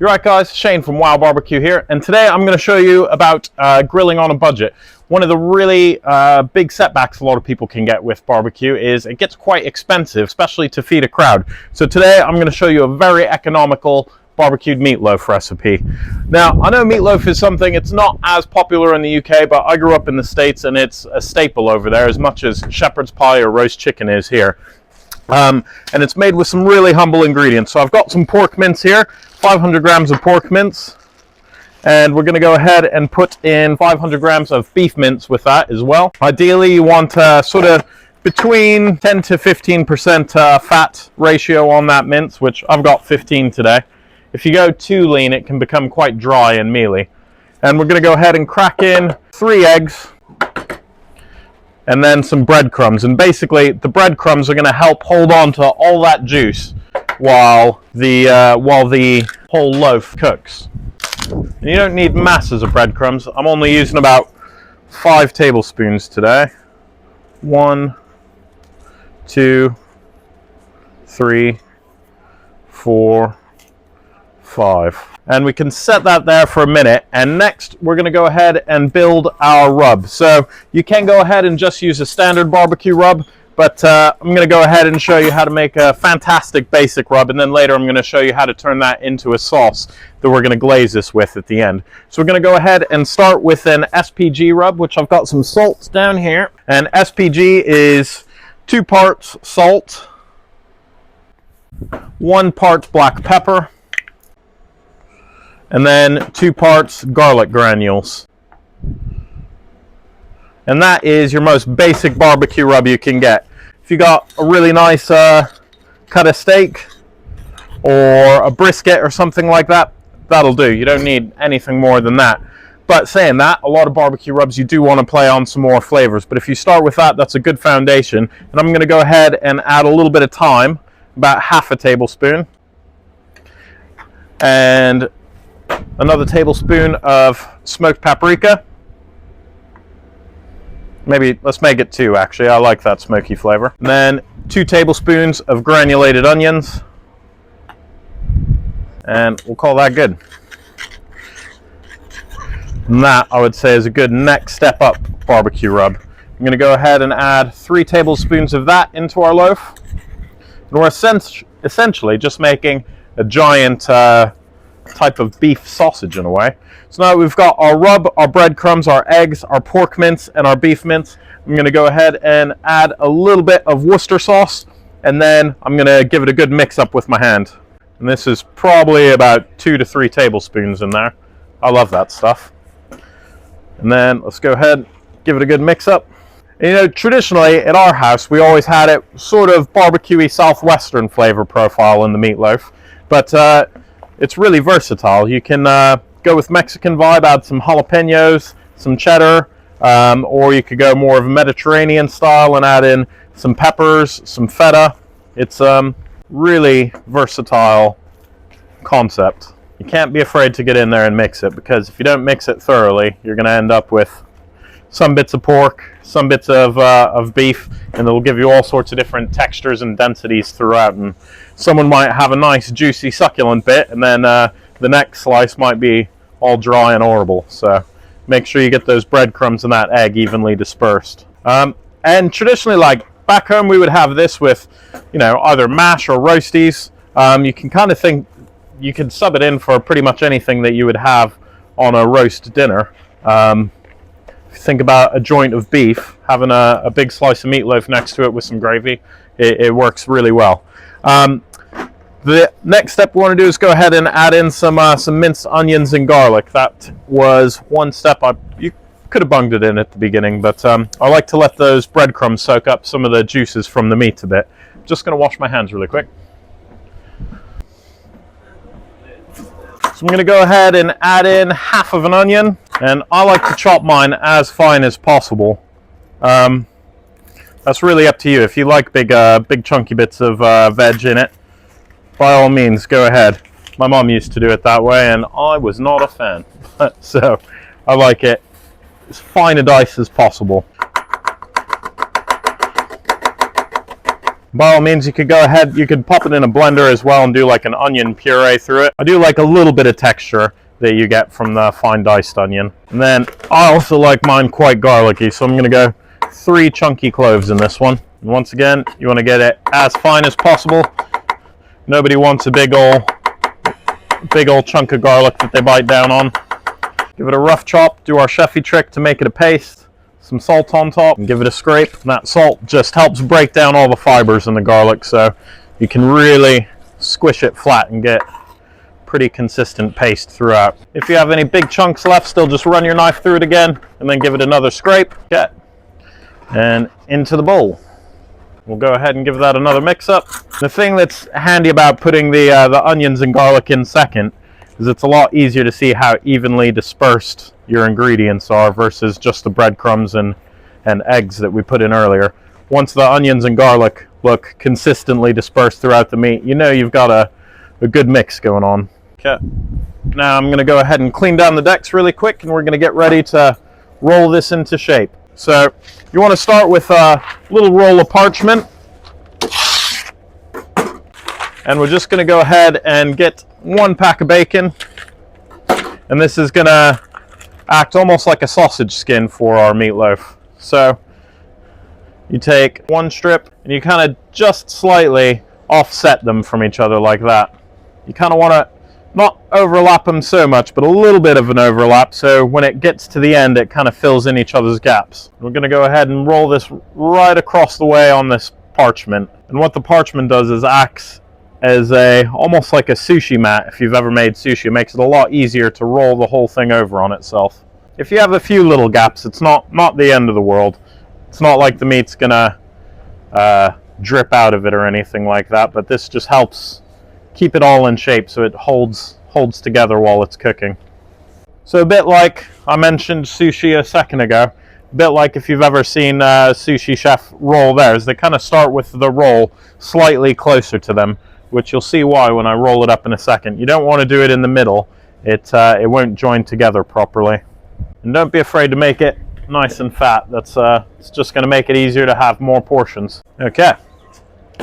You're right, guys, Shane from WowBBQ here, and today I'm going to show you about grilling on a budget. One of the really big setbacks a lot of people can get with barbecue is it gets quite expensive, especially to feed a crowd. So today I'm going to show you a very economical barbecued meatloaf recipe. Now, I know meatloaf is something, it's not as popular in the UK, but I grew up in the States and it's a staple over there as much as shepherd's pie or roast chicken is here. And it's made with some really humble ingredients. So I've got some pork mince here, 500 grams of pork mince, and we're going to go ahead and put in 500 grams of beef mince with that as well. Ideally, you want sort of between 10 to 15% fat ratio on that mince, which I've got 15 today. If you go too lean, it can become quite dry and mealy. And we're going to go ahead and crack in 3 eggs and then some breadcrumbs. And basically, the breadcrumbs are going to help hold on to all that juice while the whole loaf cooks. And you don't need masses of breadcrumbs. I'm only using about 5 tablespoons today. 1, 2, 3, 4, 5. And we can set that there for a minute, and next we're going to go ahead and build our rub. So you can go ahead and just use a standard barbecue rub, but I'm going to go ahead and show you how to make a fantastic basic rub, and then later I'm going to show you how to turn that into a sauce that we're going to glaze this with at the end. So we're going to go ahead and start with an SPG rub, which I've got some salt down here. And SPG is 2 parts salt, 1 part black pepper, and then 2 parts garlic granules. And that is your most basic barbecue rub you can get. If you got a really nice cut of steak or a brisket or something like that, that'll do. You don't need anything more than that. But saying that, a lot of barbecue rubs you do want to play on some more flavors. But if you start with that, that's a good foundation. And I'm going to go ahead and add a little bit of thyme, about half a tablespoon. And another tablespoon of smoked paprika. Maybe let's make it 2, actually. I like that smoky flavor. And then 2 tablespoons of granulated onions. And we'll call that good. And that, I would say, is a good next step up barbecue rub. I'm going to go ahead and add 3 tablespoons of that into our loaf. And we're essentially just making a giant type of beef sausage in a way. So now we've got our rub, our breadcrumbs, our eggs, our pork mince, and our beef mince. I'm going to go ahead and add a little bit of Worcester sauce, and then I'm going to give it a good mix up with my hand. And this is probably about 2 to 3 tablespoons in there. I love that stuff. And then let's go ahead, give it a good mix up. And, you know, traditionally at our house, we always had it sort of barbecue-y southwestern flavor profile in the meatloaf, but it's really versatile. You can go with Mexican vibe, add some jalapenos, some cheddar, or you could go more of a Mediterranean style and add in some peppers, some feta. It's really versatile concept. You can't be afraid to get in there and mix it, because if you don't mix it thoroughly, you're going to end up with some bits of pork, some bits of beef, and it'll give you all sorts of different textures and densities throughout. And someone might have a nice, juicy, succulent bit, and then the next slice might be all dry and horrible. So make sure you get those breadcrumbs and that egg evenly dispersed. And traditionally, like back home, we would have this with, you know, either mash or roasties. You can kind of think you could sub it in for pretty much anything that you would have on a roast dinner. If you think about a joint of beef, having a big slice of meatloaf next to it with some gravy, it works really well. The next step we want to do is go ahead and add in some minced onions and garlic. That was one step you could have bunged it in at the beginning, but I like to let those breadcrumbs soak up some of the juices from the meat a bit. Just going to wash my hands really quick. So I'm going to go ahead and add in half of an onion, and I like to chop mine as fine as possible. That's really up to you. If you like big chunky bits of veg in it, by all means, go ahead. My mom used to do it that way, and I was not a fan. So I like it as fine a dice as possible. By all means, you could go ahead, you could pop it in a blender as well and do like an onion puree through it. I do like a little bit of texture that you get from the fine diced onion. And then I also like mine quite garlicky, so I'm going to go 3 chunky cloves in this one. And once again, you want to get it as fine as possible. Nobody wants a big old chunk of garlic that they bite down on. Give it a rough chop, do our chefy trick to make it a paste. Some salt on top, and give it a scrape. And that salt just helps break down all the fibers in the garlic, so you can really squish it flat and get pretty consistent paste throughout. If you have any big chunks left, still just run your knife through it again and then give it another scrape. Okay. And into the bowl. We'll go ahead and give that another mix up. The thing that's handy about putting the onions and garlic in second is it's a lot easier to see how evenly dispersed your ingredients are versus just the breadcrumbs and eggs that we put in earlier. Once the onions and garlic look consistently dispersed throughout the meat, you know you've got a good mix going on. Okay. Now I'm going to go ahead and clean down the decks really quick, and we're going to get ready to roll this into shape. So you want to start with a little roll of parchment, and we're just going to go ahead and get 1 pack of bacon, and this is going to act almost like a sausage skin for our meatloaf. So you take 1 strip and you kind of just slightly offset them from each other like that. You kind of want to not overlap them so much, but a little bit of an overlap, so when it gets to the end it kind of fills in each other's gaps. We're going to go ahead and roll this right across the way on this parchment, and what the parchment does is acts as almost like a sushi mat. If you've ever made sushi, it makes it a lot easier to roll the whole thing over on itself. If you have a few little gaps, it's not the end of the world. It's not like the meat's gonna drip out of it or anything like that, but this just helps keep it all in shape so it holds together while it's cooking. So a bit like I mentioned sushi a second ago, a bit like if you've ever seen a sushi chef roll theirs, they kind of start with the roll slightly closer to them, which you'll see why when I roll it up in a second. You don't want to do it in the middle. It won't join together properly. And don't be afraid to make it nice and fat. It's just going to make it easier to have more portions. Okay,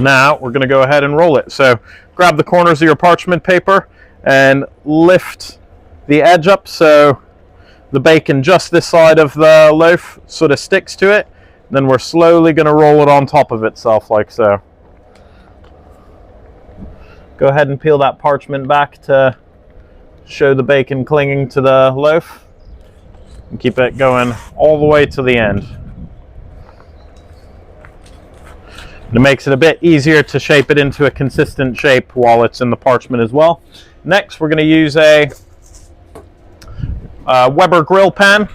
now we're going to go ahead and roll it. So grab the corners of your parchment paper and lift the edge up so the bacon just this side of the loaf sort of sticks to it. Then we're slowly going to roll it on top of itself like so. Go ahead and peel that parchment back to show the bacon clinging to the loaf, and keep it going all the way to the end. And it makes it a bit easier to shape it into a consistent shape while it's in the parchment as well. Next, we're going to use a Weber grill pan.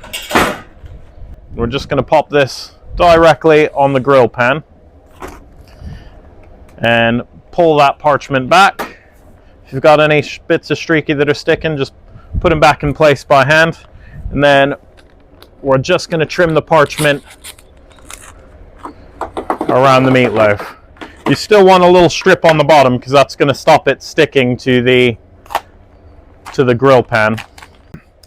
We're just going to pop this directly on the grill pan and pull that parchment back. If you've got any bits of streaky that are sticking, just put them back in place by hand. And then we're just going to trim the parchment around the meatloaf. You still want a little strip on the bottom because that's going to stop it sticking to the grill pan.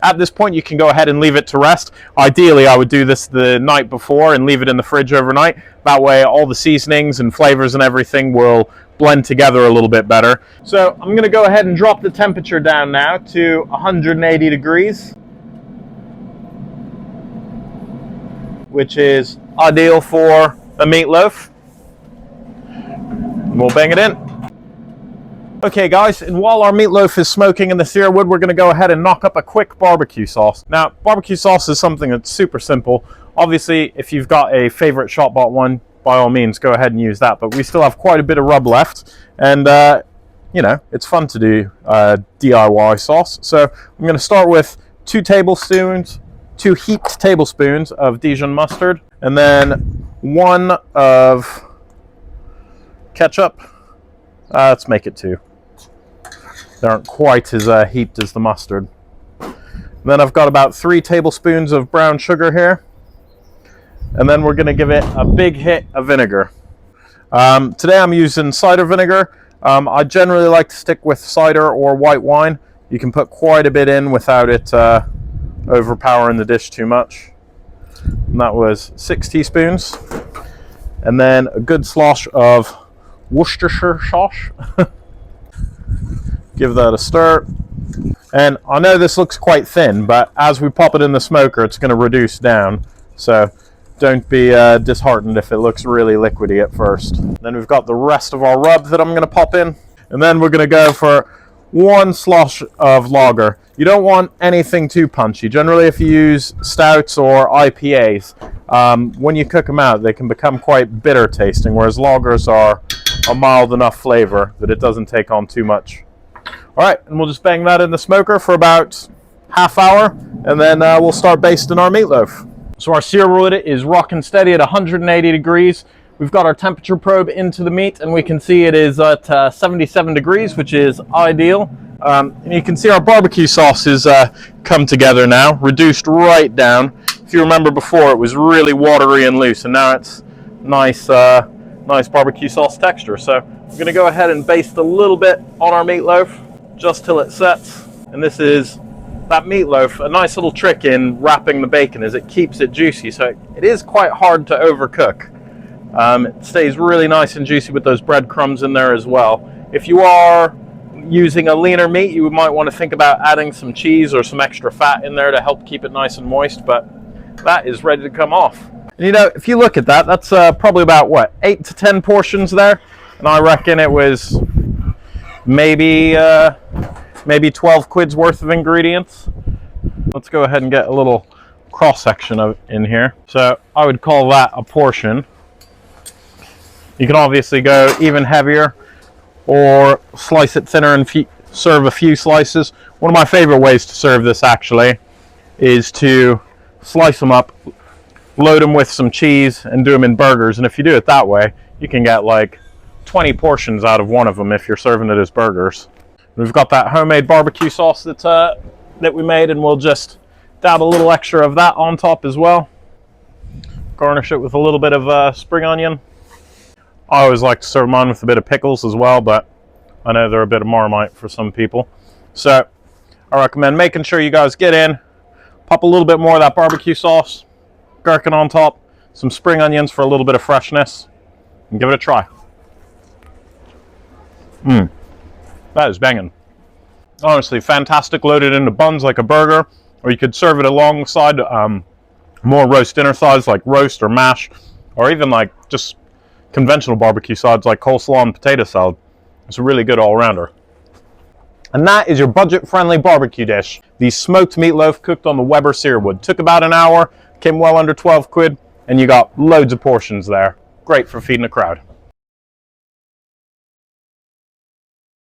At this point, you can go ahead and leave it to rest. Ideally, I would do this the night before and leave it in the fridge overnight. That way, all the seasonings and flavors and everything will blend together a little bit better. So I'm going to go ahead and drop the temperature down now to 180 degrees, which is ideal for a meatloaf. We'll bang it in. Okay guys, and while our meatloaf is smoking in the Searwood, we're going to go ahead and knock up a quick barbecue sauce. Now, barbecue sauce is something that's super simple. Obviously, if you've got a favorite shop-bought one, by all means, go ahead and use that. But we still have quite a bit of rub left, and you know, it's fun to do DIY sauce. So I'm going to start with 2 heaped tablespoons of Dijon mustard, and then 1 of ketchup. Let's make it 2. They aren't quite as heaped as the mustard. Then I've got about 3 tablespoons of brown sugar here. And then we're going to give it a big hit of vinegar. Today I'm using cider vinegar. I generally like to stick with cider or white wine. You can put quite a bit in without it overpowering the dish too much. And that was 6 teaspoons. And then a good slosh of Worcestershire sauce. Give that a stir. And I know this looks quite thin, but as we pop it in the smoker, it's going to reduce down. So don't be disheartened if it looks really liquidy at first. Then we've got the rest of our rub that I'm going to pop in. And then we're going to go for 1 slosh of lager. You don't want anything too punchy. Generally, if you use stouts or IPAs, when you cook them out, they can become quite bitter tasting, whereas lagers are a mild enough flavor that it doesn't take on too much. All right, and we'll just bang that in the smoker for about half hour, and then we'll start basting our meatloaf. So our Searwood is rocking steady at 180 degrees. We've got our temperature probe into the meat, and we can see it is at 77 degrees, which is ideal. And you can see our barbecue sauce has come together now, reduced right down. If you remember before, it was really watery and loose, and now it's nice, nice barbecue sauce texture. So we're going to go ahead and baste a little bit on our meatloaf, just till it sets. And this is that meatloaf. A nice little trick in wrapping the bacon is it keeps it juicy, so it is quite hard to overcook. It stays really nice and juicy with those breadcrumbs in there as well. If you are using a leaner meat, you might want to think about adding some cheese or some extra fat in there to help keep it nice and moist, but that is ready to come off. And you know, if you look at that, that's probably about, what, 8 to 10 portions there? And I reckon it was maybe 12 quid's worth of ingredients. Let's go ahead and get a little cross-section of in here. So I would call that a portion. You can obviously go even heavier or slice it thinner and serve a few slices. One of my favorite ways to serve this actually is to slice them up, load them with some cheese, and do them in burgers. And if you do it that way, you can get like 20 portions out of one of them if you're serving it as burgers. We've got that homemade barbecue sauce that we made, and we'll just dab a little extra of that on top as well. Garnish it with a little bit of spring onion. I always like to serve mine with a bit of pickles as well, but I know they're a bit of Marmite for some people. So I recommend making sure you guys get in, pop a little bit more of that barbecue sauce, gherkin on top, some spring onions for a little bit of freshness, and give it a try. That is banging. Honestly, fantastic, loaded into buns like a burger, or you could serve it alongside more roast dinner sides like roast or mash, or even like just conventional barbecue sides like coleslaw and potato salad. It's a really good all-rounder. And that is your budget-friendly barbecue dish. The smoked meatloaf cooked on the Weber Searwood. Took about an hour, came well under 12 quid, and you got loads of portions there. Great for feeding a crowd.